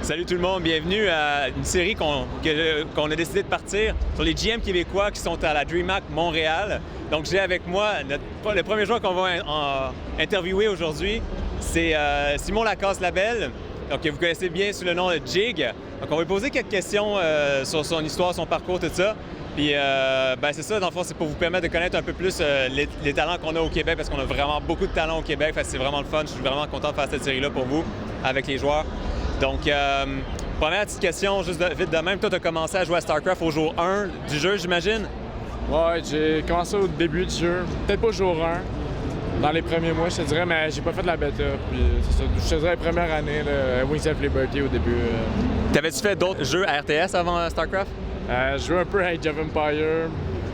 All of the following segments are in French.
Salut tout le monde, bienvenue à une série qu'on a décidé de partir sur les GM québécois qui sont à la DreamHack Montréal. Donc j'ai avec moi le premier joueur qu'on va interviewer aujourd'hui, c'est Simon Lacasse-Labelle, donc que vous connaissez bien sous le nom de Jig. Donc on va lui poser quelques questions sur son histoire, son parcours, tout ça. Puis c'est ça, dans le fond, c'est pour vous permettre de connaître un peu plus les talents qu'on a au Québec, parce qu'on a vraiment beaucoup de talents au Québec. C'est vraiment le fun. Je suis vraiment content de faire cette série-là pour vous, avec les joueurs. Donc, première petite question, juste vite de même. Toi, tu as commencé à jouer à StarCraft au jour 1 du jeu, j'imagine? Ouais, j'ai commencé au début du jeu. Peut-être pas au jour 1, dans les premiers mois, je te dirais, mais j'ai pas fait de la bêta. Puis, c'est ça, je te dirais, la première année, Wings of Liberty au début. T'avais-tu fait d'autres jeux à RTS avant StarCraft? Je jouais un peu à Age of Empires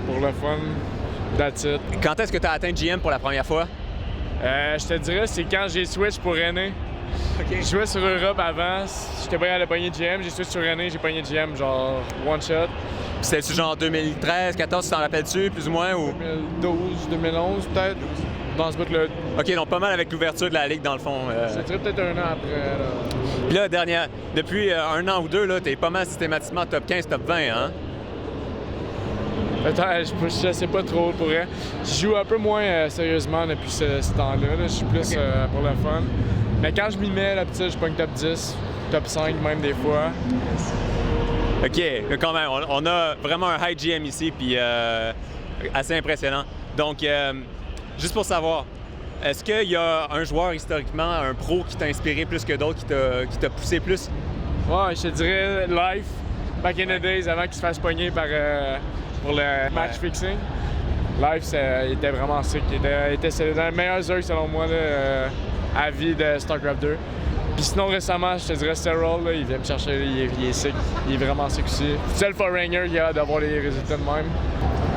pour le fun. That's it. Quand est-ce que tu as atteint GM pour la première fois? Je te dirais, c'est quand j'ai switch pour René. Okay. Je jouais sur Europe avant, j'étais prêt à aller pogner GM, j'ai switch sur René, j'ai pogné GM genre one shot. C'était-tu genre 2013, 14, tu t'en rappelles-tu, plus ou moins? Ou... 2012, 2011 peut-être, dans ce bout-là. OK, donc pas mal avec l'ouverture de la Ligue dans le fond. Je dirais peut-être un an après. Puis là, depuis un an ou deux, là, t'es pas mal systématiquement top 15, top 20, hein? Peut-être, je sais pas trop pour vrai. Je joue un peu moins sérieusement depuis ce temps-là. Je suis plus pour le fun. Mais quand je m'y mets, là, je pogne top 10, top 5 même des fois. OK, quand même, on a vraiment un high GM ici, puis assez impressionnant. Donc, juste pour savoir, est-ce qu'il y a un joueur historiquement, un pro qui t'a inspiré plus que d'autres, qui t'a poussé plus? Ouais, je te dirais Life, back in the days, avant qu'il se fasse pogner pour le match fixing. Life, il était vraiment sick. C'est un des meilleurs Zerg selon moi là, à vie de StarCraft 2. Puis sinon, récemment, je te dirais Serral, il vient me chercher, il est sick. Il est vraiment sick aussi. Seul Foreigner qui a d'avoir les résultats de même.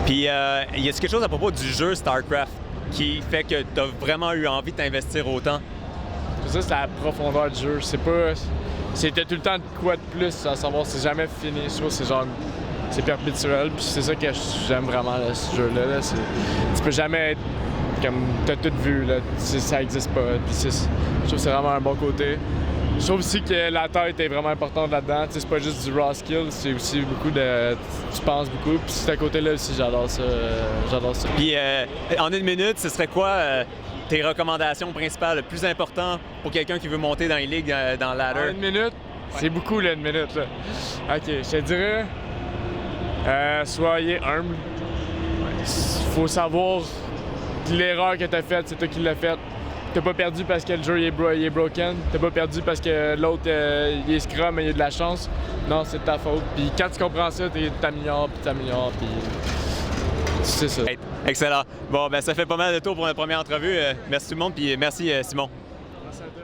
Puis, y a-t-il quelque chose à propos du jeu StarCraft qui fait que tu as vraiment eu envie de t'investir autant? Ça, c'est la profondeur du jeu. C'était tout le temps de quoi de plus, à savoir, c'est jamais fini. C'est perpétuel, puis c'est ça que j'aime vraiment, là, ce jeu-là. Tu peux jamais être comme t'as tout vu, là, ça existe pas. Puis je trouve que c'est vraiment un bon côté. Je trouve aussi que la tête est vraiment importante là-dedans. C'est pas juste du raw skill, c'est aussi beaucoup de... Tu penses beaucoup, puis ce côté-là aussi, j'adore ça. Puis en une minute, ce serait quoi tes recommandations principales, le plus important pour quelqu'un qui veut monter dans les ligues, dans ladder? En une minute? Ouais. C'est beaucoup, là, une minute, là. OK, je te dirais... soyez humble. Faut savoir que l'erreur que t'as faite, c'est toi qui l'as faite. T'as pas perdu parce que le jeu il est broken. T'as pas perdu parce que l'autre il est scrum et il a de la chance. Non, c'est de ta faute. Puis quand tu comprends ça, t'améliores, puis c'est ça. Excellent. Bon, ben ça fait pas mal de tour pour notre première entrevue. Merci tout le monde, puis merci Simon. Merci à toi.